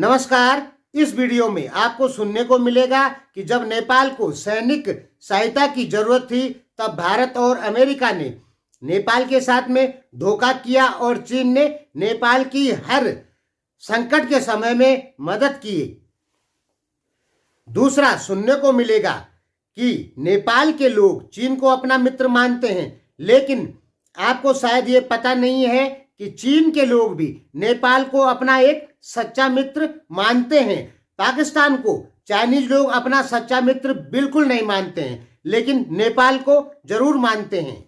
नमस्कार। इस वीडियो में आपको सुनने को मिलेगा कि जब नेपाल को सैनिक सहायता की जरूरत थी तब भारत और अमेरिका ने नेपाल के साथ में धोखा किया और चीन ने नेपाल की हर संकट के समय में मदद की। दूसरा, सुनने को मिलेगा कि नेपाल के लोग चीन को अपना मित्र मानते हैं, लेकिन आपको शायद ये पता नहीं है कि चीन के लोग भी नेपाल को अपना एक सच्चा मित्र मानते हैं। पाकिस्तान को चाइनीज लोग अपना सच्चा मित्र बिल्कुल नहीं मानते हैं, लेकिन नेपाल को जरूर मानते हैं।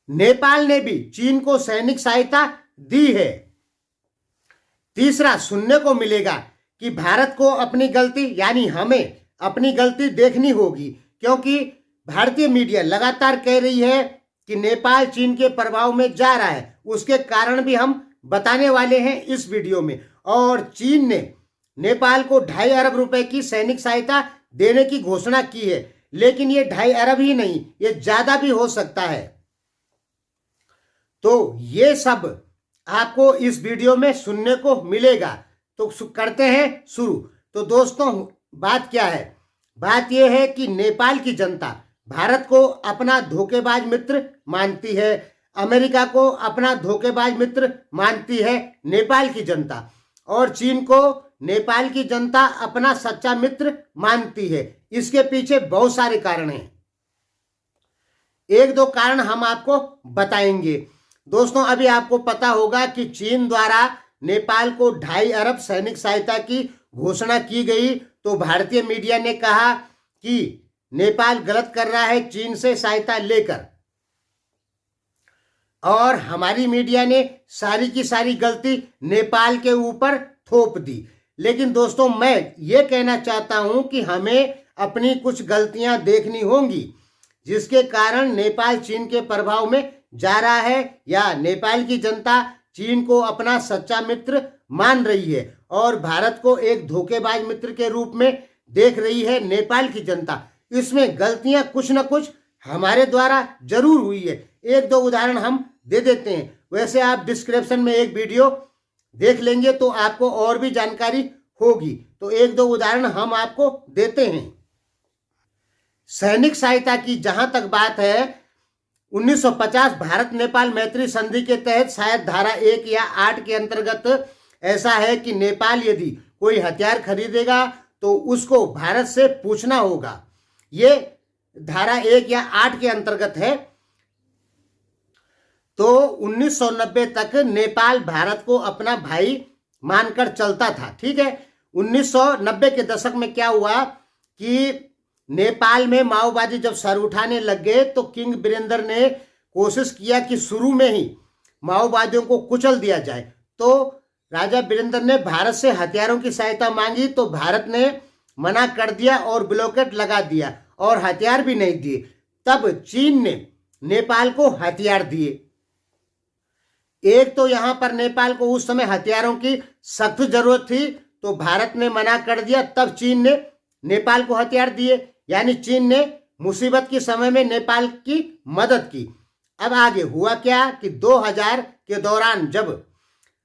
नेपाल ने भी चीन को सैनिक सहायता दी है। तीसरा, सुनने को मिलेगा कि भारत को अपनी गलती यानी हमें अपनी गलती देखनी होगी, क्योंकि भारतीय मीडिया लगातार कह रही है कि नेपाल चीन के प्रभाव में जा रहा है। उसके कारण भी हम बताने वाले हैं इस वीडियो में। और चीन ने नेपाल को 2.5 अरब रुपए की सैनिक सहायता देने की घोषणा की है, लेकिन ये 2.5 अरब ही नहीं, ये ज्यादा भी हो सकता है। तो ये सब आपको इस वीडियो में सुनने को मिलेगा। तो करते हैं शुरू। तो दोस्तों, बात क्या है? बात यह है कि नेपाल की जनता भारत को अपना धोखेबाज मित्र मानती है, अमेरिका को अपना धोखेबाज मित्र मानती है नेपाल की जनता, और चीन को नेपाल की जनता अपना सच्चा मित्र मानती है। इसके पीछे बहुत सारे कारण हैं। एक दो कारण हम आपको बताएंगे। दोस्तों, अभी आपको पता होगा कि चीन द्वारा नेपाल को 2.5 अरब सैनिक सहायता की घोषणा की गई, तो भारतीय मीडिया ने कहा कि नेपाल गलत कर रहा है चीन से सहायता लेकर, और हमारी मीडिया ने सारी की सारी गलती नेपाल के ऊपर थोप दी। लेकिन दोस्तों, मैं ये कहना चाहता हूं कि हमें अपनी कुछ गलतियां देखनी होंगी, जिसके कारण नेपाल चीन के प्रभाव में जा रहा है, या नेपाल की जनता चीन को अपना सच्चा मित्र मान रही है और भारत को एक धोखेबाज मित्र के रूप में देख रही है नेपाल की जनता। इसमें गलतियां कुछ न कुछ हमारे द्वारा जरूर हुई है। एक दो उदाहरण हम दे देते हैं। वैसे आप डिस्क्रिप्शन में एक वीडियो देख लेंगे तो आपको और भी जानकारी होगी। तो एक दो उदाहरण हम आपको देते हैं। सैनिक सहायता की जहां तक बात है, 1950 भारत नेपाल मैत्री संधि के तहत शायद धारा 1 या 8 के अंतर्गत ऐसा है कि नेपाल यदि कोई हथियार खरीदेगा तो उसको भारत से पूछना होगा। ये धारा 1 या 8 के अंतर्गत है। तो 1990 तक नेपाल भारत को अपना भाई मानकर चलता था, ठीक है। 1990 के दशक में क्या हुआ कि नेपाल में माओवादी जब सर उठाने लग गए तो किंग वीरेंद्र ने कोशिश किया कि शुरू में ही माओवादियों को कुचल दिया जाए। तो राजा वीरेंद्र ने भारत से हथियारों की सहायता मांगी, तो भारत ने मना कर दिया और ब्लॉकेट लगा दिया और हथियार भी नहीं दिए। तब चीन ने नेपाल को हथियार दिए। एक तो यहां पर नेपाल को उस समय हथियारों की सख्त जरूरत थी, तो भारत ने मना कर दिया। तब चीन ने नेपाल को हथियार दिए, यानी चीन ने मुसीबत के समय में नेपाल की मदद की। अब आगे हुआ क्या कि 2000 के दौरान जब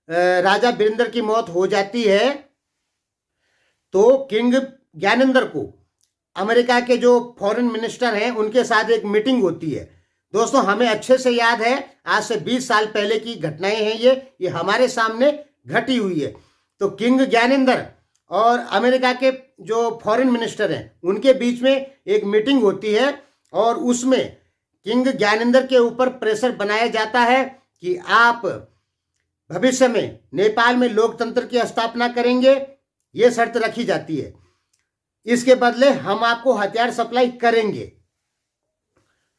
राजा वीरेंद्र की मौत हो जाती है, तो किंग ज्ञानेंद्र को अमेरिका के जो फॉरेन मिनिस्टर हैं उनके साथ एक मीटिंग होती है। दोस्तों, हमें अच्छे से याद है, आज से 20 साल पहले की घटनाएं हैं ये हमारे सामने घटी हुई है। तो किंग ज्ञानेंद्र और अमेरिका के जो फॉरेन मिनिस्टर हैं उनके बीच में एक मीटिंग होती है, और उसमें किंग ज्ञानेंद्र के ऊपर प्रेशर बनाया जाता है कि आप भविष्य में नेपाल में लोकतंत्र की स्थापना करेंगे, ये शर्त रखी जाती है। इसके बदले हम आपको हथियार सप्लाई करेंगे।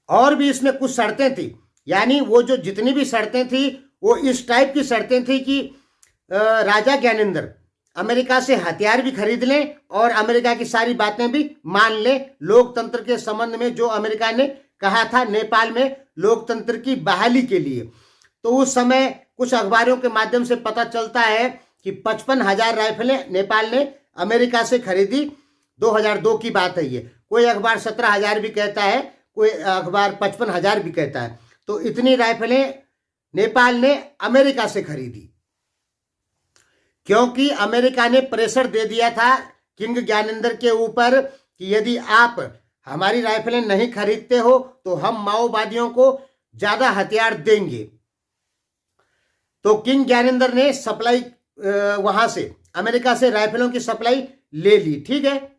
और भी इसमें कुछ शर्तें थी, यानी वो जो जितनी भी शर्तें थी वो इस टाइप की शर्तें थी कि राजा ज्ञानेंद्र अमेरिका से हथियार भी खरीद लें और अमेरिका की सारी बातें भी मान लें, लोकतंत्र के संबंध में जो अमेरिका ने कहा था नेपाल में लोकतंत्र की बहाली के लिए। तो उस समय कुछ अखबारों के माध्यम से पता चलता है कि 55,000 राइफलें नेपाल ने अमेरिका से खरीदी। 2002 की बात है ये। कोई अखबार 17,000 भी कहता है, कोई अखबार 55,000 भी कहता है। तो इतनी राइफलें नेपाल ने अमेरिका से खरीदी। क्योंकि अमेरिका ने प्रेशर दे दिया था किंग ज्ञानेंद्र के ऊपर कि यदि आप हमारी राइफलें नहीं खरीदते हो तो हम माओवादियों को ज्यादा हथियार देंगे। तो किंग ज्ञानेंद्र ने सप्लाई वहां से अमेरिका से राइफलों की सप्लाई ले ली, ठीक है।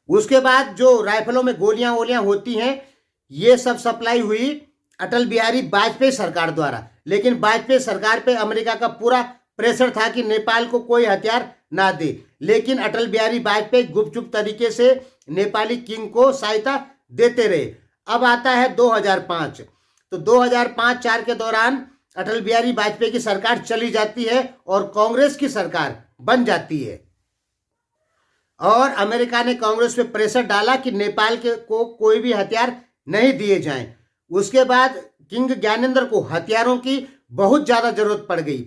उसके बाद जो राइफलों में गोलियां वोलियां होती हैं, ये सब सप्लाई हुई अटल बिहारी वाजपेयी सरकार द्वारा। लेकिन वाजपेयी सरकार पे अमेरिका का पूरा प्रेशर था कि नेपाल को कोई हथियार ना दे, लेकिन अटल बिहारी वाजपेयी गुपचुप तरीके से नेपाली किंग को सहायता देते रहे। अब आता है 2005। तो 2005-4 के दौरान अटल बिहारी वाजपेयी की सरकार चली जाती है और कांग्रेस की सरकार बन जाती है। और अमेरिका ने कांग्रेस पे प्रेशर डाला कि नेपाल को कोई भी हथियार नहीं दिए जाएं। उसके बाद किंग ज्ञानेंद्र को हथियारों की बहुत ज्यादा जरूरत पड़ गई।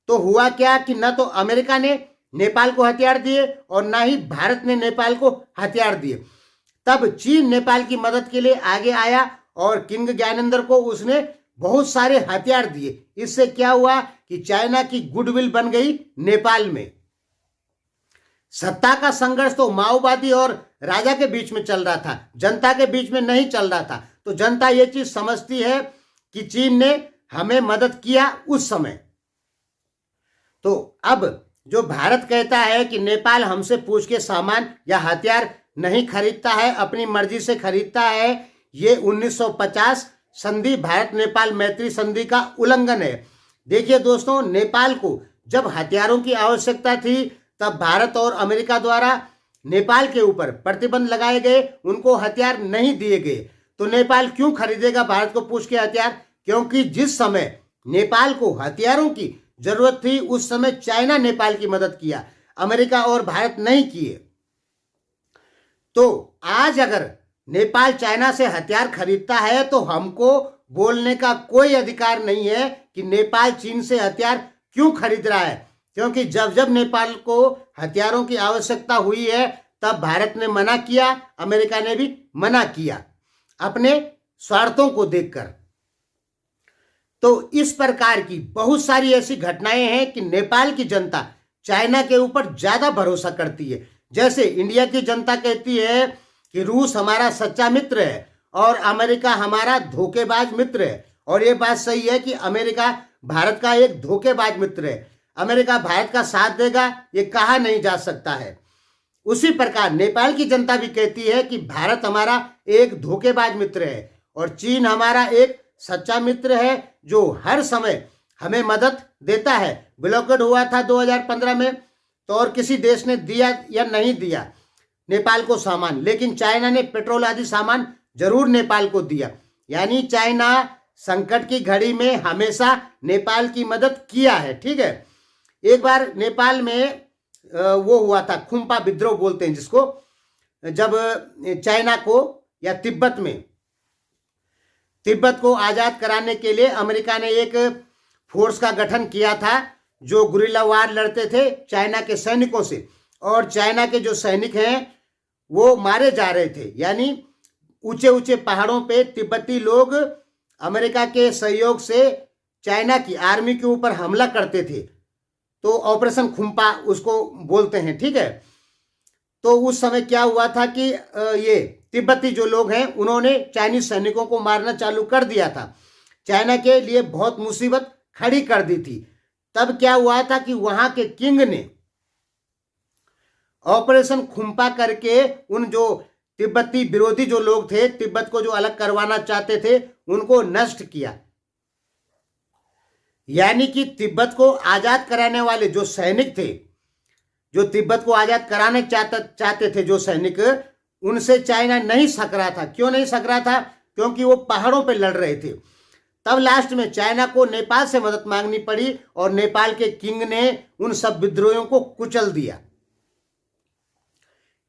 तो हुआ क्या कि न तो अमेरिका ने नेपाल को हथियार दिए और ना ही भारत ने नेपाल को हथियार दिए। तब चीन नेपाल की मदद के लिए आगे आया और किंग ज्ञानेंद्र को उसने बहुत सारे हथियार दिए। इससे क्या हुआ कि चाइना की गुडविल बन गई नेपाल में। सत्ता का संघर्ष तो माओवादी और राजा के बीच में चल रहा था, जनता के बीच में नहीं चल रहा था। तो जनता ये चीज समझती है कि चीन ने हमें मदद किया उस समय। तो अब जो भारत कहता है कि नेपाल हमसे पूछ के सामान या हथियार नहीं खरीदता है, अपनी मर्जी से खरीदता है, ये 1950 संधि भारत नेपाल मैत्री संधि का उल्लंघन है। देखिए दोस्तों, नेपाल को जब हथियारों की आवश्यकता थी तब भारत और अमेरिका द्वारा नेपाल के ऊपर प्रतिबंध लगाए गए, उनको हथियार नहीं दिए गए। तो नेपाल क्यों खरीदेगा भारत को पूछ के हथियार? क्योंकि जिस समय नेपाल को हथियारों की जरूरत थी उस समय चाइना नेपाल की मदद किया, अमेरिका और भारत नहीं किए। तो आज अगर नेपाल चाइना से हथियार खरीदता है तो हमको बोलने का कोई अधिकार नहीं है कि नेपाल चीन से हथियार क्यों खरीद रहा है। क्योंकि जब जब नेपाल को हथियारों की आवश्यकता हुई है तब भारत ने मना किया, अमेरिका ने भी मना किया अपने स्वार्थों को देखकर। तो इस प्रकार की बहुत सारी ऐसी घटनाएं हैं कि नेपाल की जनता चाइना के ऊपर ज्यादा भरोसा करती है। जैसे इंडिया की जनता कहती है कि रूस हमारा सच्चा मित्र है और अमेरिका हमारा धोखेबाज मित्र है। और ये बात सही है कि अमेरिका भारत का एक धोखेबाज मित्र है। अमेरिका भारत का साथ देगा ये कहा नहीं जा सकता है। उसी प्रकार नेपाल की जनता भी कहती है कि भारत हमारा एक धोखेबाज मित्र है और चीन हमारा एक सच्चा मित्र है जो हर समय हमें मदद देता है। ब्लॉकेड हुआ था 2015 में तो और किसी देश ने दिया या नहीं दिया नेपाल को सामान, लेकिन चाइना ने पेट्रोल आदि सामान जरूर नेपाल को दिया। यानी चाइना संकट की घड़ी में हमेशा नेपाल की मदद किया है, ठीक है। एक बार नेपाल में वो हुआ था, खुम्पा विद्रोह बोलते हैं जिसको, जब चाइना को या तिब्बत को आजाद कराने के लिए अमेरिका ने एक फोर्स का गठन किया था जो गुरिल्ला वार लड़ते थे चाइना के सैनिकों से। और चाइना के जो सैनिक हैं वो मारे जा रहे थे। यानी ऊंचे ऊंचे पहाड़ों पे तिब्बती लोग अमेरिका के सहयोग से चाइना की आर्मी के ऊपर हमला करते थे। तो ऑपरेशन खुम्पा उसको बोलते हैं, ठीक है। तो उस समय क्या हुआ था कि ये तिब्बती जो लोग हैं उन्होंने चाइनीज सैनिकों को मारना चालू कर दिया था। चाइना के लिए बहुत मुसीबत खड़ी कर दी थी। तब क्या हुआ था कि वहां के किंग ने ऑपरेशन खुम्पा करके उन जो तिब्बती विरोधी जो लोग थे, तिब्बत को जो अलग करवाना चाहते थे, उनको नष्ट किया। यानी कि तिब्बत को आजाद कराने वाले जो सैनिक थे, जो तिब्बत को आजाद कराने चाहते थे जो सैनिक, उनसे चाइना नहीं सक रहा था। क्यों नहीं सक रहा था? क्योंकि वो पहाड़ों पे लड़ रहे थे। तब लास्ट में चाइना को नेपाल से मदद मांगनी पड़ी और नेपाल के किंग ने उन सब विद्रोहियों को कुचल दिया।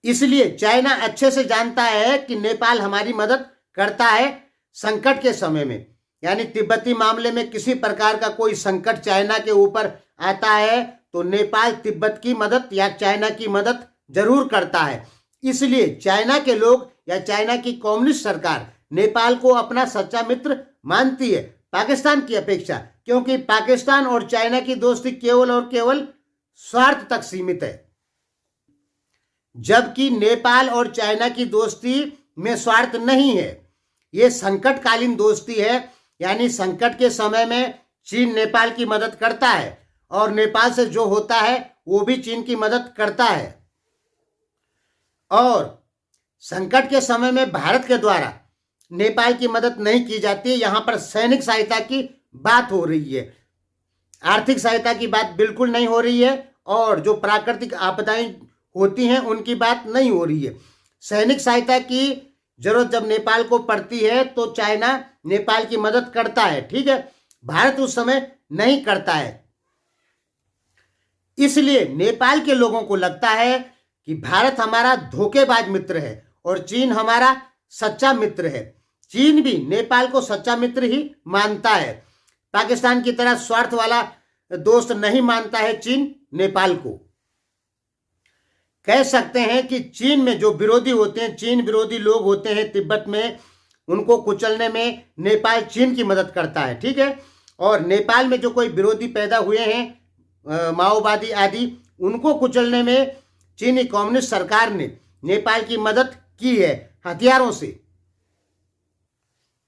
इसलिए चाइना अच्छे से जानता है कि नेपाल हमारी मदद करता है संकट के समय में। यानी तिब्बती मामले में किसी प्रकार का कोई संकट चाइना के ऊपर आता है तो नेपाल तिब्बत की मदद या चाइना की मदद जरूर करता है। इसलिए चाइना के लोग या चाइना की कम्युनिस्ट सरकार नेपाल को अपना सच्चा मित्र मानती है, पाकिस्तान की अपेक्षा। क्योंकि पाकिस्तान और चाइना की दोस्ती केवल और केवल स्वार्थ तक सीमित है, जबकि नेपाल और चाइना की दोस्ती में स्वार्थ नहीं है। ये संकटकालीन दोस्ती है, यानी संकट के समय में चीन नेपाल की मदद करता है और नेपाल से जो होता है वो भी चीन की मदद करता है। और संकट के समय में भारत के द्वारा नेपाल की मदद नहीं की जाती है। यहां पर सैनिक सहायता की बात हो रही है, आर्थिक सहायता की बात बिल्कुल नहीं हो रही है, और जो प्राकृतिक आपदाएं होती हैं उनकी बात नहीं हो रही है। सैनिक सहायता की जरूरत जब नेपाल को पड़ती है तो चाइना नेपाल की मदद करता है, ठीक है। भारत उस समय नहीं करता है। इसलिए नेपाल के लोगों को लगता है कि भारत हमारा धोखेबाज मित्र है और चीन हमारा सच्चा मित्र है। चीन भी नेपाल को सच्चा मित्र ही मानता है। पाकिस्तान की तरह स्वार्थ वाला दोस्त नहीं मानता है चीन नेपाल को। कह सकते हैं कि चीन में जो विरोधी होते हैं, चीन विरोधी लोग होते हैं तिब्बत में, उनको कुचलने में नेपाल चीन की मदद करता है, ठीक है। और नेपाल में जो कोई विरोधी पैदा हुए हैं माओवादी आदि, उनको कुचलने में चीनी कम्युनिस्ट सरकार ने नेपाल की मदद की है हथियारों से।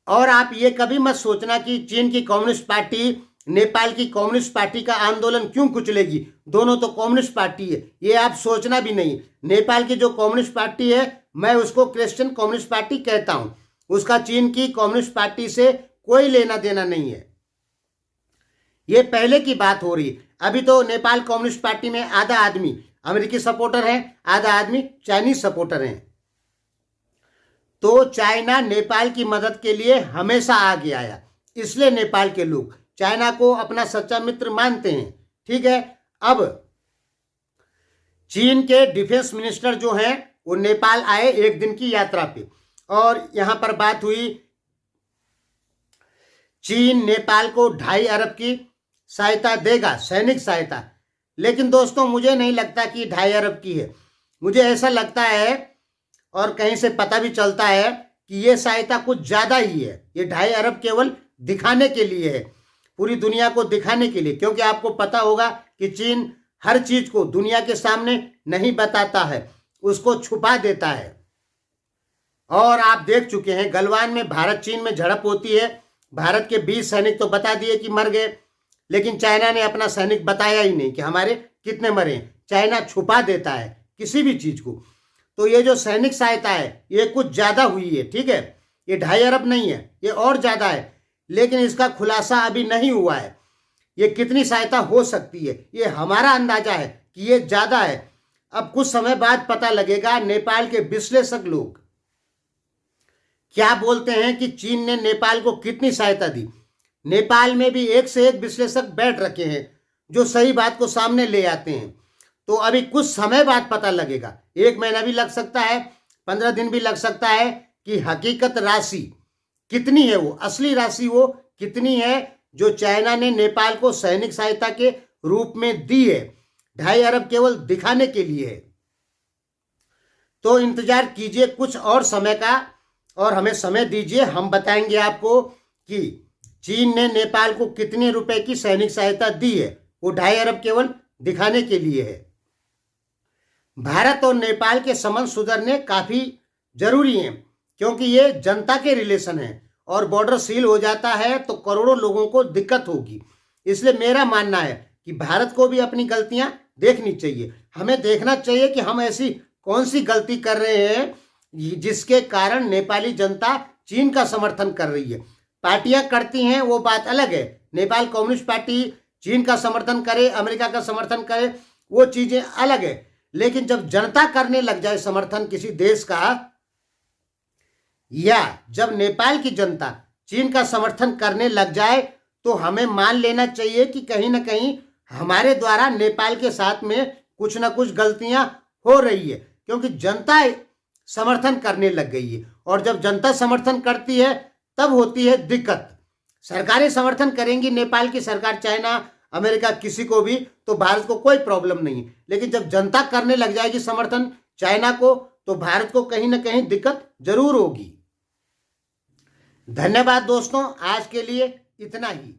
और आप ये कभी मत सोचना कि चीन की कम्युनिस्ट पार्टी नेपाल की कम्युनिस्ट पार्टी का आंदोलन क्यों कुचलेगी, दोनों तो कम्युनिस्ट पार्टी है, ये आप सोचना भी नहीं। नेपाल की जो कम्युनिस्ट पार्टी है, मैं उसको क्रिश्चियन कम्युनिस्ट पार्टी कहता हूं, उसका चीन की कम्युनिस्ट पार्टी से कोई लेना देना नहीं है। ये पहले की बात हो रही। अभी तो नेपाल कम्युनिस्ट पार्टी में आधा आदमी अमेरिकी सपोर्टर है, आधा आदमी चाइनीज सपोर्टर है। तो चाइना नेपाल की मदद के लिए हमेशा आगे आया, इसलिए नेपाल के लोग चाइना को अपना सच्चा मित्र मानते हैं, ठीक है। अब चीन के डिफेंस मिनिस्टर जो हैं वो नेपाल आए एक दिन की यात्रा पे, और यहां पर बात हुई चीन नेपाल को 2.5 अरब की सहायता देगा, सैनिक सहायता। लेकिन दोस्तों मुझे नहीं लगता कि 2.5 अरब की है। मुझे ऐसा लगता है, और कहीं से पता भी चलता है, कि ये सहायता कुछ ज्यादा ही है। ये 2.5 अरब केवल दिखाने के लिए है, पूरी दुनिया को दिखाने के लिए, क्योंकि आपको पता होगा कि चीन हर चीज को दुनिया के सामने नहीं बताता है, उसको छुपा देता है। और आप देख चुके हैं गलवान में भारत चीन में झड़प होती है, भारत के 20 सैनिक तो बता दिए कि मर गए, लेकिन चाइना ने अपना सैनिक बताया ही नहीं कि हमारे कितने मरे। चाइना छुपा देता है किसी भी चीज को। तो ये जो सैनिक सहायता है ये कुछ ज्यादा हुई है, ठीक है। ये 2.5 अरब नहीं है, ये और ज्यादा है, लेकिन इसका खुलासा अभी नहीं हुआ है। ये कितनी सहायता हो सकती है, ये हमारा अंदाजा है कि ये ज्यादा है। अब कुछ समय बाद पता लगेगा। नेपाल के विश्लेषक लोग क्या बोलते हैं कि चीन ने नेपाल को कितनी सहायता दी। नेपाल में भी एक से एक विश्लेषक बैठ रखे हैं जो सही बात को सामने ले आते हैं। तो अभी कुछ समय बाद पता लगेगा, 1 महीना भी लग सकता है, 15 दिन भी लग सकता है, कि हकीकत राशि कितनी है, वो असली राशि वो कितनी है जो चाइना ने नेपाल को सैनिक सहायता के रूप में दी है। 2.5 अरब केवल दिखाने के लिए है। तो इंतजार कीजिए कुछ और समय का, और हमें समय दीजिए, हम बताएंगे आपको कि चीन ने नेपाल को कितने रुपए की सैनिक सहायता दी है। वो 2.5 अरब केवल दिखाने के लिए है। भारत और नेपाल के संबंध सुधरने काफी जरूरी हैं, क्योंकि ये जनता के रिलेशन है, और बॉर्डर सील हो जाता है तो करोड़ों लोगों को दिक्कत होगी। इसलिए मेरा मानना है कि भारत को भी अपनी गलतियां देखनी चाहिए। हमें देखना चाहिए कि हम ऐसी कौन सी गलती कर रहे हैं जिसके कारण नेपाली जनता चीन का समर्थन कर रही है। पार्टियां करती हैं वो बात अलग है, नेपाल कम्युनिस्ट पार्टी चीन का समर्थन करे, अमेरिका का समर्थन करे, वो चीजें अलग है। लेकिन जब जनता करने लग जाए समर्थन किसी देश का, या जब नेपाल की जनता चीन का समर्थन करने लग जाए, तो हमें मान लेना चाहिए कि कहीं ना कहीं हमारे द्वारा नेपाल के साथ में कुछ ना कुछ गलतियां हो रही है, क्योंकि जनता समर्थन करने लग गई है। और जब जनता समर्थन करती है तब होती है दिक्कत। सरकारें समर्थन करेंगी, नेपाल की सरकार, चाइना, अमेरिका, किसी को भी, तो भारत को कोई प्रॉब्लम नहीं। लेकिन जब जनता करने लग जाएगी समर्थन चाइना को, तो भारत को कहीं ना कहीं दिक्कत जरूर होगी। धन्यवाद दोस्तों, आज के लिए इतना ही।